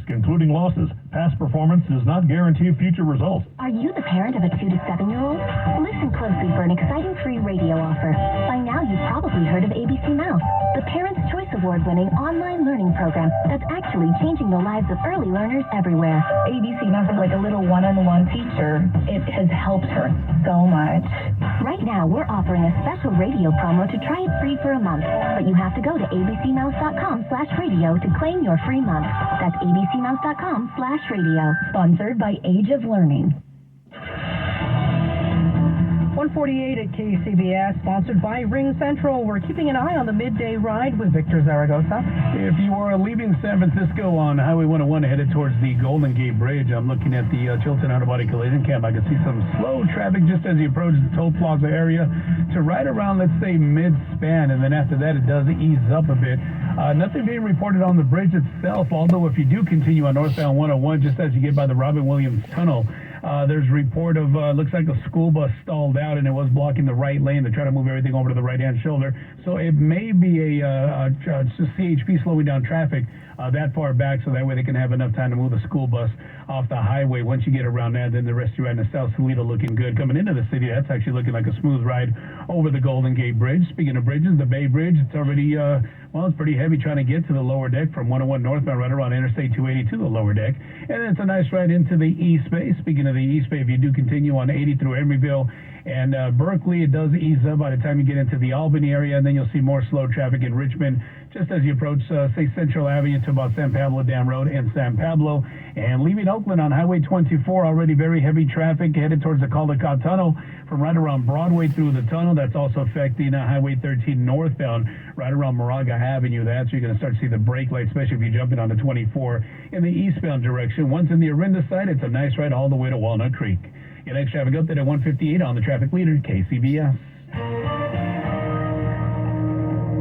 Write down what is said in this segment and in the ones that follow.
including losses. Past performance does not guarantee future results. Are you the parent of a 2 to 7-year-old? Listen closely for an exciting free radio offer. By now, you've probably heard of ABC Mouse, the Parents' Choice Award-winning online learning program that's actually changing the lives of early learners everywhere. ABC Mouse is like a little one-on-one teacher. It has helped her so much. Right now, we're offering a special radio promo to try it free for a month, but you have to go to abcmouse.com/radio to claim your free month. That's abcmouse.com/radio. Sponsored by Age of Learning. 148 at KCBS, sponsored by Ring Central. We're keeping an eye on the midday ride with Victor Zaragoza. If you are leaving San Francisco on Highway 101 headed towards the Golden Gate Bridge, I'm looking at the Chilton Auto Body Collision Camp. I can see some slow traffic just as you approach the toll plaza area to right around, let's say, mid-span, and then after that it does ease up a bit. Nothing being reported on the bridge itself, although if you do continue on northbound 101, just as you get by the Robin Williams Tunnel, there's a report of, looks like a school bus stalled out and it was blocking the right lane to try to move everything over to the right-hand shoulder. So it may be a CHP slowing down traffic that far back so that way they can have enough time to move the school bus off the highway. Once you get around that, then the rest of you ride in South Toledo looking good. Coming into the city, that's actually looking like a smooth ride over the Golden Gate Bridge. Speaking of bridges, the Bay Bridge, it's already, well, it's pretty heavy trying to get to the lower deck from 101 northbound right around Interstate 280 to the lower deck. And then it's a nice ride into the East Bay. Speaking of the East Bay, if you do continue on 80 through Emeryville and Berkeley, it does ease up by the time you get into the Albany area, and then you'll see more slow traffic in Richmond just as you approach, say, Central Avenue to about San Pablo Dam Road and San Pablo. And leaving Oakland on Highway 24, already very heavy traffic headed towards the Caldecott Tunnel from right around Broadway through the tunnel. That's also affecting Highway 13 northbound right around Moraga Avenue. That's where you're going to start to see the brake light, especially if you're jumping on the 24 in the eastbound direction. Once in the Orinda side, it's a nice ride all the way to Walnut Creek. Your next traffic update at 1:58 on the traffic leader, KCBS.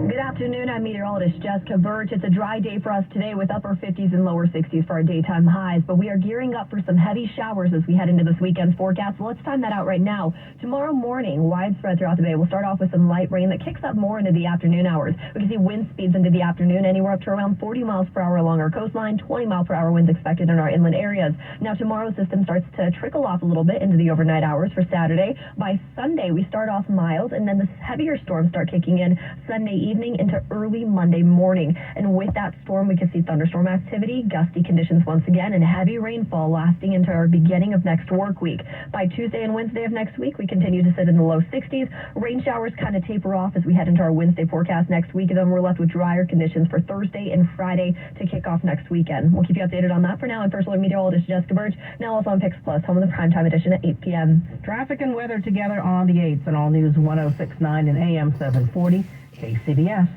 Good afternoon, I'm meteorologist Jessica Birch. It's a dry day for us today with upper 50s and lower 60s for our daytime highs, but we are gearing up for some heavy showers as we head into this weekend's forecast. So let's time that out right now. Tomorrow morning, widespread throughout the day. We'll start off with some light rain that kicks up more into the afternoon hours. We can see wind speeds into the afternoon anywhere up to around 40 miles per hour along our coastline, 20 mile per hour winds expected in our inland areas. Now tomorrow's system starts to trickle off a little bit into the overnight hours for Saturday. By Sunday, we start off mild, and then the heavier storms start kicking in Sunday evening into early Monday morning. And with that storm, we can see thunderstorm activity, gusty conditions once again, and heavy rainfall lasting into our beginning of next work week. By Tuesday and Wednesday of next week, we continue to sit in the low 60s. Rain showers kind of taper off as we head into our Wednesday forecast next week, and then we're left with drier conditions for Thursday and Friday to kick off next weekend. We'll keep you updated on that. For now, I'm First Alert Meteorologist Jessica Birch, now also on Pix Plus, home of the primetime edition at 8 p.m. Traffic and weather together on the 8th and All News 106.9 and AM 740, KCBS.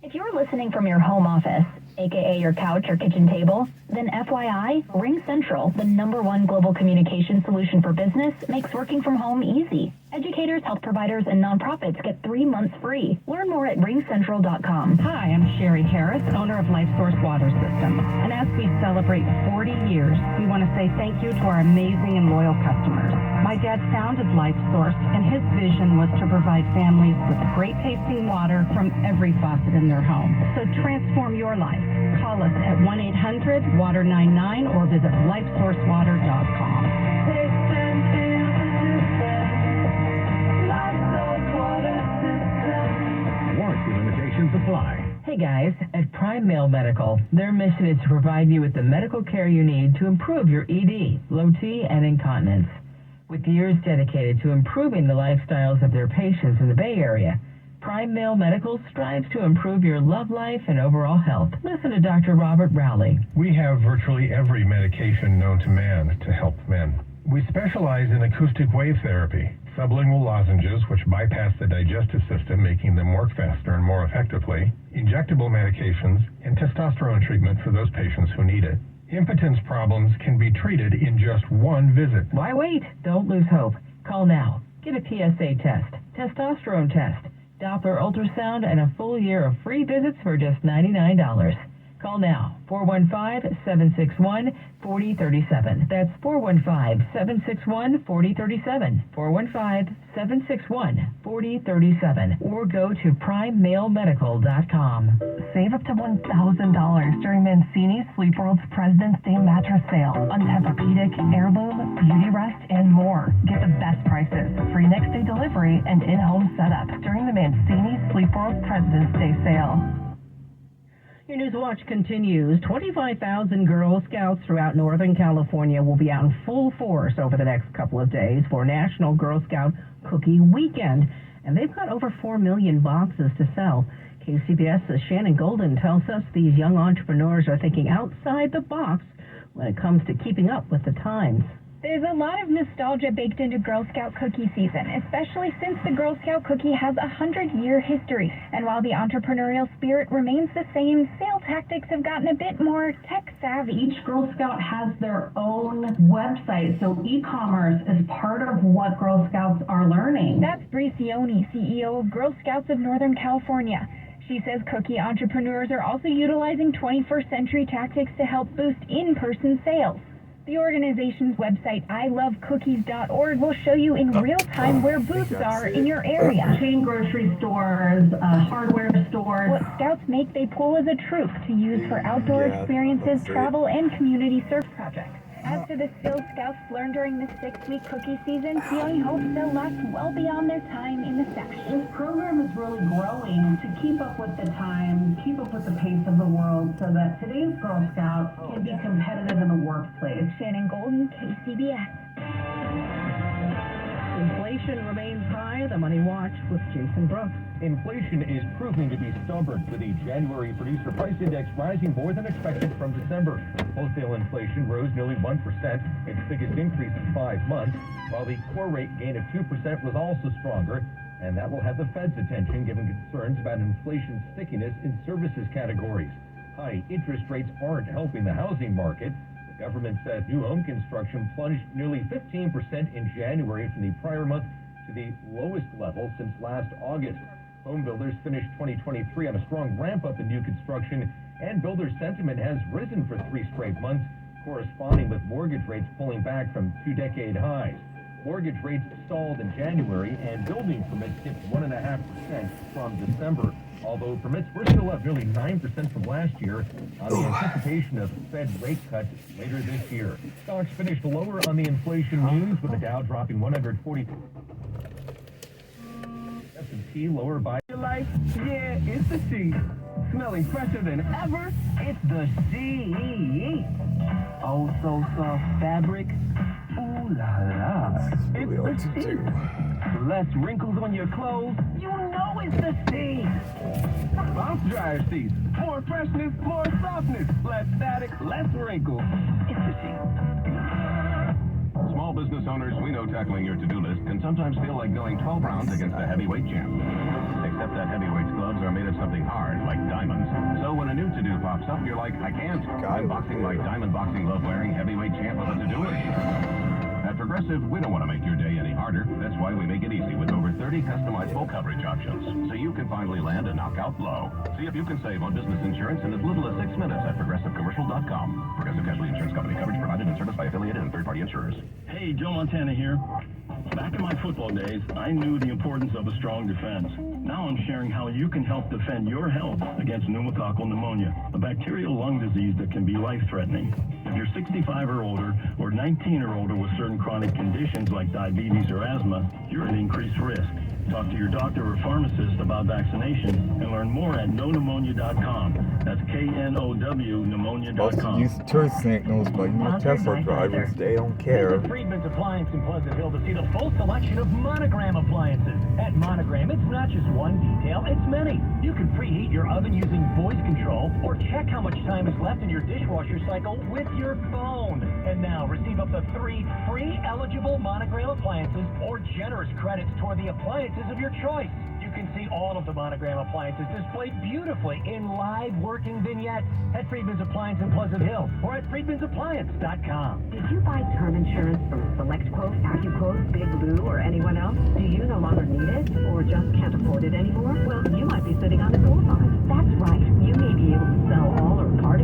If you're listening from your home office, aka your couch or kitchen table, then FYI, Ring Central, the #1 global communication solution for business, makes working from home easy. Educators, health providers, and nonprofits get 3 months free. Learn more at ringcentral.com. Hi, I'm Sherry Harris, owner of Life Source Water System. And as we celebrate 40 years, we want to say thank you to our amazing and loyal customers. My dad founded Life Source, and his vision was to provide families with great tasting water from every faucet in their home. So transform your life. Call us at 1-800-WATER-99 or visit lifesourcewater.com. Limitations apply. Hey guys, at Prime Male Medical, their mission is to provide you with the medical care you need to improve your ED, low T, and incontinence. With years dedicated to improving the lifestyles of their patients in the Bay Area, Prime Male Medical strives to improve your love life and overall health. Listen to Dr. Robert Rowley. We have virtually every medication known to man to help men. We specialize in acoustic wave therapy, sublingual lozenges which bypass the digestive system, making them work faster and more effectively, injectable medications, and testosterone treatment for those patients who need it. Impotence problems can be treated in just one visit. Why wait? Don't lose hope. Call now. Get a PSA test, testosterone test, Doppler ultrasound, and a full year of free visits for just $99. Call now, 415-761-4037. That's 415-761-4037. 415-761-4037. Or go to primemailmedical.com. Save up to $1,000 during Mancini's Sleep World's President's Day mattress sale on Tempur-Pedic, Heirloom, Beauty Rest, and more. Get the best prices, free next day delivery, and in-home setup during the Mancini's Sleep World President's Day sale. Your News Watch continues. 25,000 Girl Scouts throughout Northern California will be out in full force over the next couple of days for National Girl Scout Cookie Weekend, and they've got over 4 million boxes to sell. KCBS's Shannon Golden tells us these young entrepreneurs are thinking outside the box when it comes to keeping up with the times. There's a lot of nostalgia baked into Girl Scout cookie season, especially since the Girl Scout cookie has a 100-year history. And while the entrepreneurial spirit remains the same, sales tactics have gotten a bit more tech-savvy. Each Girl Scout has their own website, so e-commerce is part of what Girl Scouts are learning. That's Bree Sioni, CEO of Girl Scouts of Northern California. She says cookie entrepreneurs are also utilizing 21st century tactics to help boost in-person sales. The organization's website, ilovecookies.org, will show you in real time where booths are in your area. Chain grocery stores, hardware stores. What Scouts make, they pull as a troop to use for outdoor experiences, travel, and community service projects. As for the skills Scouts learned during this 6-week cookie season, Sioni hopes they'll last well beyond their time in the sash. This program is really growing to keep up with the times, keep up with the pace of the world, so that today's Girl Scout can be competitive in the workplace. Shannon Golden, KCBS. Inflation remains high. The Money Watch with Jason Brooks. Inflation is proving to be stubborn, with the January producer price index rising more than expected from December. Wholesale inflation rose nearly 1%, its biggest increase in 5 months, while the core rate gain of 2% was also stronger, and that will have the Fed's attention given concerns about inflation stickiness in services categories. High interest rates aren't helping the housing market. The government says new home construction plunged nearly 15% in January from the prior month to the lowest level since last August. Home builders finished 2023 on a strong ramp-up in new construction, and builder sentiment has risen for 3 straight months, corresponding with mortgage rates pulling back from 2-decade highs. Mortgage rates stalled in January, and building permits dipped 1.5% from December, although permits were still up nearly 9% from last year on the anticipation of Fed rate cuts later this year. Stocks finished lower on the inflation news, with the Dow dropping 140. S&P lower by... Life? Yeah, it's the C. Smelling fresher than ever, it's the C. Oh, so soft fabric. Ooh la la. It's the C. Less wrinkles on your clothes, you know it's the C. Bounce dryer sheets. More freshness, more softness. Less static, less wrinkles. It's the C. Small business owners, we know tackling your to-do list can sometimes feel like going 12 rounds against a heavyweight champ. Except that heavyweight's gloves are made of something hard, like diamonds. So when a new to-do pops up, you're like, I can't. I'm boxing my diamond boxing glove-wearing heavyweight champ with a to-do list. At Progressive, we don't want to make your day any harder. That's why we make it easy with over 30 customizable coverage options, so you can finally land a knockout blow. See if you can save on business insurance in as little as 6 minutes at ProgressiveCommercial.com. Progressive Casualty Insurance Company. Coverage provided and serviced by affiliated and third-party insurers. Hey, Joe Montana here. Back in my football days, I knew the importance of a strong defense. Now I'm sharing how you can help defend your health against pneumococcal pneumonia, a bacterial lung disease that can be life-threatening. If you're 65 or older, or 19 or older with certain chronic conditions like diabetes or asthma, you're at increased risk. Talk to your doctor or pharmacist about vaccination and learn more at knowpneumonia.com. That's K-N-O-W pneumonia.com. Most youth tourist signals, but Tesla drivers, they don't care. Visit Friedman's Appliance in Pleasant Hill to see the full selection of Monogram appliances. At Monogram, it's not just one detail, it's many. You can preheat your oven using voice control or check how much time is left in your dishwasher cycle with your phone. And now, receive up to 3 free eligible Monogram appliances or generous credits toward the appliances of your choice. You can see all of the Monogram appliances displayed beautifully in live working vignettes at Friedman's Appliance in Pleasant Hill or at friedmansappliance.com. Did you buy term insurance from SelectQuote, AccuQuote, Big Blue, or anyone else? Do you no longer need it or just can't afford it anymore? Well, you might be sitting on a gold mine. That's right. You may be able to sell all or part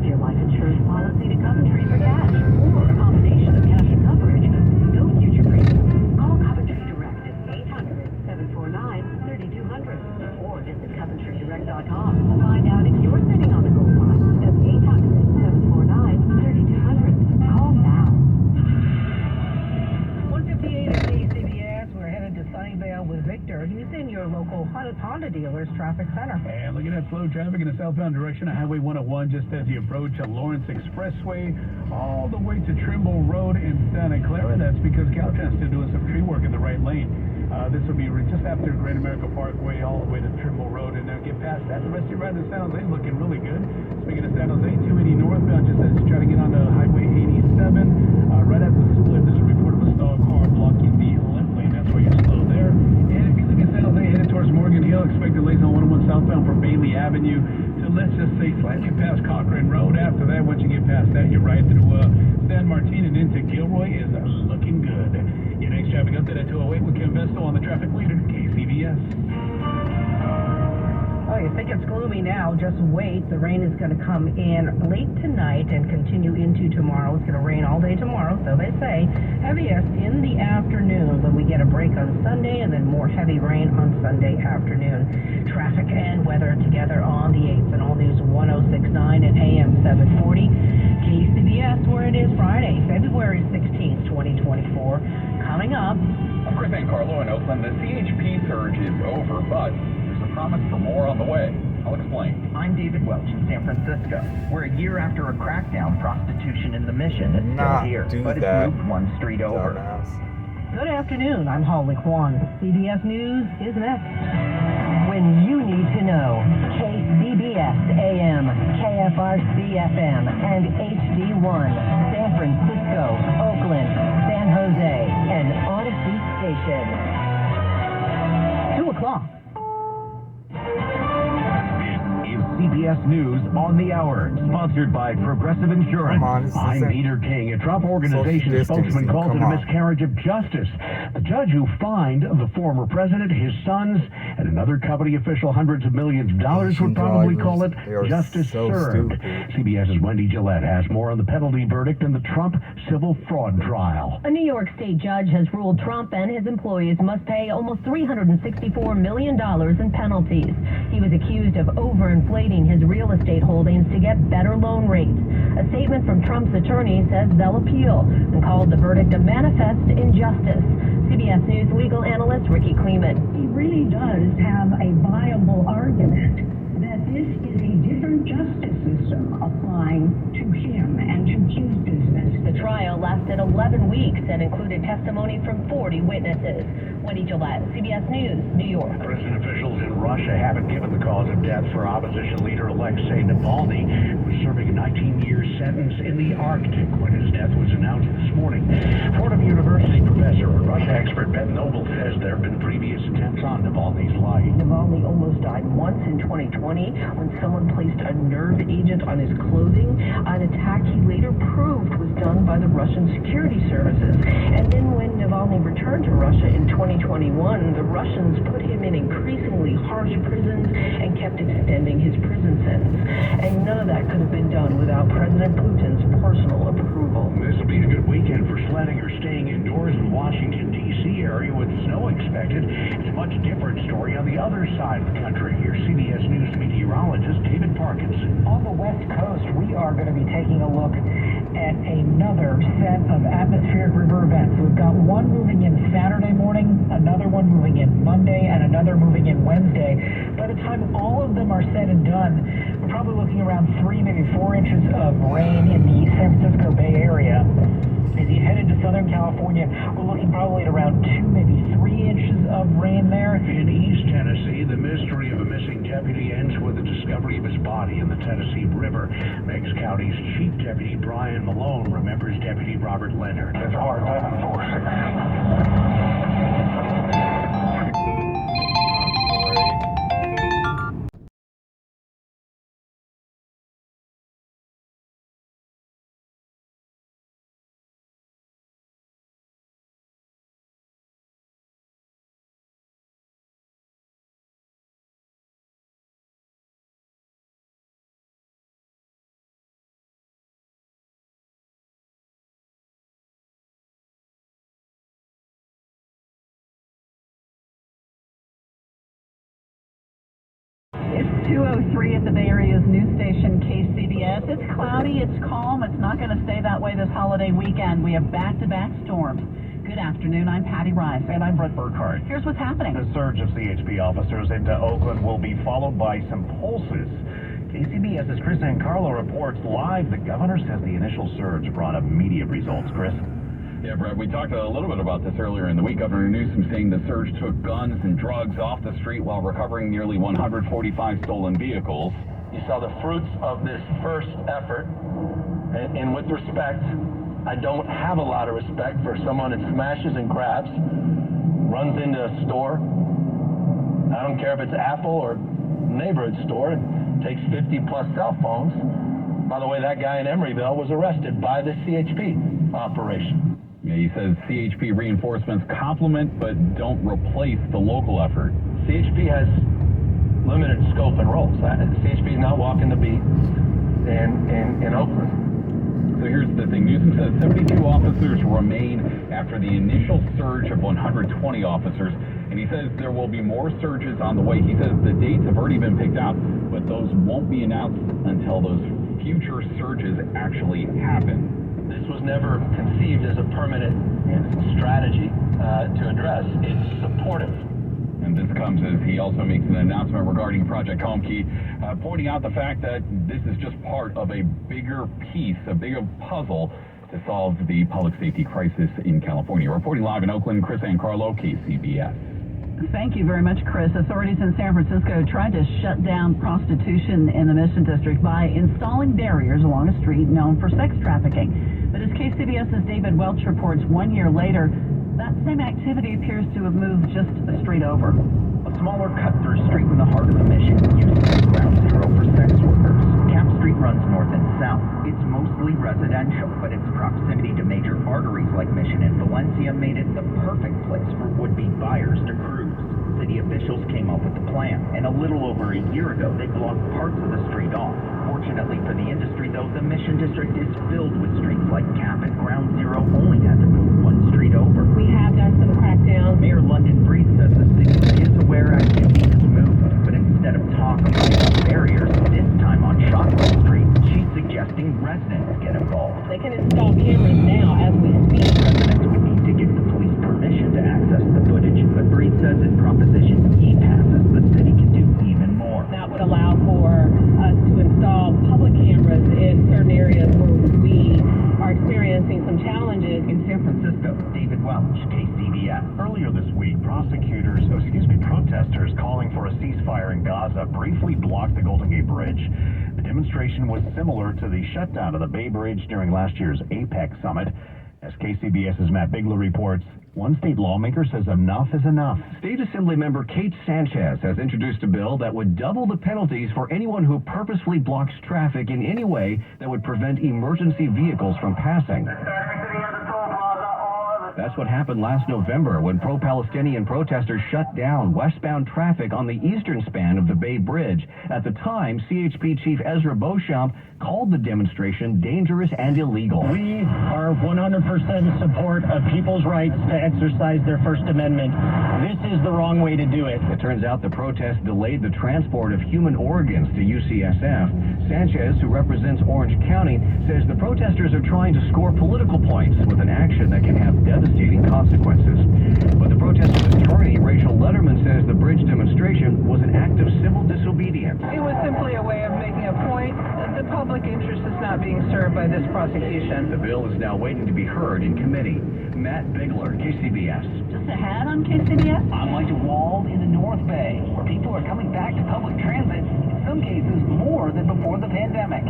Honda dealers traffic center. And looking at slow traffic in the southbound direction of Highway 101 just as you approach Lawrence Expressway all the way to Trimble Road in Santa Clara. That's because Caltrans still doing some tree work in the right lane. This will be just after Great America Parkway all the way to Trimble Road, and then get past that. The rest of your ride to San Jose is looking really good. Speaking of San Jose, 280 northbound just as you try to get onto Highway 87. Right after the split, there's a report of a stalled car blocking the left lane. That's why you're slow there. And if you look at San Jose headed towards Morgan Hill, expect delays on 101 southbound from Bailey Avenue to, let's just say, slightly past Cochrane Road. After that, once you get past that, you're right through San Martin and into Gilroy is looking good. Your next traffic update at 2:08 with Kim Vesto on the traffic leader, KCBS. Oh, you think it's gloomy now, just wait. The rain is going to come in late tonight and continue into tomorrow. It's going to rain all day tomorrow, so they say. Heaviest in the afternoon, but we get a break on Sunday and then more heavy rain on Sunday afternoon. Traffic and weather together on the 8th and All News 106.9 and AM 740. KCBS, where it is Friday, February 16th, 2024. Coming up. I'm Chris and Carlo in Oakland. The CHP surge is over, but promise for more on the way. I'll explain. I'm David Welch in San Francisco, where a year after a crackdown, prostitution in the Mission is still here, but it's moved one street over. Good afternoon, I'm Holly Kwan. CBS News is next. When you need to know, KCBS AM, KFRC FM, and HD1, San Francisco, Oakland, San Jose, and Odyssey Station. 2 o'clock. CBS News on the Hour, sponsored by Progressive Insurance. I'm Peter King. A Trump Organization spokesman calls it a miscarriage of justice. The judge who fined the former president, his sons, and another company official hundreds of millions of dollars would probably call it justice served. CBS's Wendy Gillette has more on the penalty verdict in the Trump civil fraud trial. A New York state judge has ruled Trump and his employees must pay almost $364 million in penalties. He was accused of overinflating his real estate holdings to get better loan rates. A statement from Trump's attorney says they'll appeal and called the verdict a manifest injustice. CBS News legal analyst Ricky Kleeman. He really does have a viable argument that this is a different justice system applying to him and to his business. The trial lasted 11 weeks and included testimony from 40 witnesses. Wendy Gillette, CBS News, New York. Prison officials in Russia haven't given the cause of death for opposition leader Alexei Navalny, who is serving a 19-year sentence in the Arctic when his death was announced this morning. Fordham University professor and Russia expert Ben Noble says there have been previous attempts on Navalny's life. Navalny almost died once in 2020 when someone placed a nerve agent on his clothing, an attack he later proved was done by the Russian security services. And then when Navalny returned to Russia in 2021, the Russians put him in increasingly harsh prisons and kept extending his prison sentence. And none of that could have been done without President Putin's personal approval. This will be a good weekend for sledding or staying indoors in Washington, D.C. area with snow expected. It's a much different story on the other side of the country. Here's CBS News meteorologist David Parkinson. On the West Coast, we are going to be taking a look at another set of atmospheric river events. We've got one moving in Saturday morning, another one moving in Monday, and another moving in Wednesday. By the time all of them are said and done, we're probably looking around 3, maybe 4 inches of rain in the San Francisco Bay Area. As you head into Southern California, we're looking probably at around 2, maybe 3 inches of rain there. In East Tennessee, the mystery of a missing deputy ends with the discovery of his body in the Tennessee River. Meigs County's Chief Deputy Brian Malone remembers Deputy Robert Leonard. That's R946. It's 2:03 at the Bay Area's news station KCBS. It's cloudy, it's calm. It's not going to stay that way this holiday weekend. We have back-to-back storms. Good afternoon, I'm Patty Rice. And I'm Brett Burkhardt. Here's what's happening. The surge of CHP officers into Oakland will be followed by some pulses. KCBS's Chris Ancarlo reports live. The governor says the initial surge brought immediate results. Chris? Yeah, Brett, we talked a little bit about this earlier in the week. Governor Newsom saying the surge took guns and drugs off the street while recovering nearly 145 stolen vehicles. You saw the fruits of this first effort, and with respect, I don't have a lot of respect for someone that smashes and grabs, runs into a store. I don't care if it's Apple or neighborhood store, and takes 50 plus cell phones. By the way, that guy in Emeryville was arrested by the CHP operation. Yeah, he says CHP reinforcements complement but don't replace the local effort. CHP has limited scope and roles. CHP is not walking the beat in Oakland. So here's the thing. Newsom says 72 officers remain after the initial surge of 120 officers, and he says there will be more surges on the way. He says the dates have already been picked out, but those won't be announced until those future surges actually happen. This was never conceived as a permanent strategy to address. It's supportive. And this comes as he also makes an announcement regarding Project Home Key, pointing out the fact that this is just part of a bigger piece, a bigger puzzle to solve the public safety crisis in California. Reporting live in Oakland, Chris Ancarlo, KCBS. Thank you very much, Chris. Authorities in San Francisco tried to shut down prostitution in the Mission District by installing barriers along a street known for sex trafficking. But as KCBS's David Welch reports, 1 year later, that same activity appears to have moved just a street over. A smaller cut-through street in the heart of the Mission used to be ground zero for sex workers. Cap Street runs north and south. It's mostly residential, but its proximity to major arteries like Mission and Valencia made it the perfect place for would-be buyers to cruise. City officials came up with the plan, and a little over a year ago, they blocked parts of the street off. Fortunately for the industry, though, the Mission District is filled with streets like Cap, and Ground Zero only had to move one street over. We have done some crackdowns. Mayor London Breed says the city is aware activity has moved, but instead of talk about barriers, this time on Shotwell Street, she's suggesting residents get involved. They can install cameras now as we speak. Residents would need to give the police permission to access the footage, but Breed says in Proposition E passes, the city can do even more. That would allow for us to install public cameras in certain areas where we are experiencing some challenges. In San Francisco, David Welch, KCBS. Earlier this week, protesters calling for a ceasefire in Gaza briefly blocked the Golden Gate Bridge. The demonstration was similar to the shutdown of the Bay Bridge during last year's APEC summit. As KCBS's Matt Bigler reports, one state lawmaker says enough is enough. State Assembly member Kate Sanchez has introduced a bill that would double the penalties for anyone who purposefully blocks traffic in any way that would prevent emergency vehicles from passing. That's what happened last November when pro-Palestinian protesters shut down westbound traffic on the eastern span of the Bay Bridge. At the time, CHP Chief Ezra Beauchamp called the demonstration dangerous and illegal. We are 100% in support of people's rights to exercise their First Amendment. This is the wrong way to do it. It turns out the protest delayed the transport of human organs to UCSF. Sanchez, who represents Orange County, says the protesters are trying to score political points with an action that can have devastating consequences. But the protesters' attorney, Rachel Letterman, says the bridge demonstration was an act of civil disobedience. It was simply a way of making a point that the public interest is not being served by this prosecution. The bill is now waiting to be heard in committee. Matt Bigler, KCBS. Just ahead on KCBS? I'm like to Wald in the North Bay, where people are coming back to public transit, in some cases more than before the pandemic.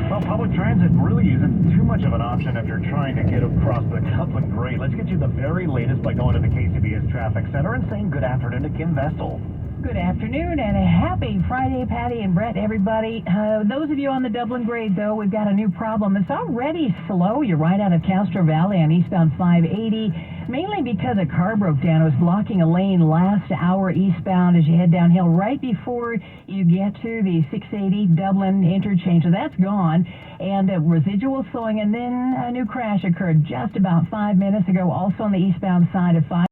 Well, public transit really isn't too much of an option if you're trying to get across the Coupland Grade. Let's get you the very latest by going to the KCBS Traffic Center and saying good afternoon to Kim Vestal. Good afternoon and a happy Friday, Patty and Brett, everybody. Those of you on the Dublin Grade, though, we've got a new problem. It's already slow. You're right out of Castro Valley on eastbound 580, mainly because a car broke down. It was blocking a lane last hour eastbound as you head downhill right before you get to the 680 Dublin interchange. So that's gone. And residual slowing, and then a new crash occurred just about 5 minutes ago, also on the eastbound side of 5.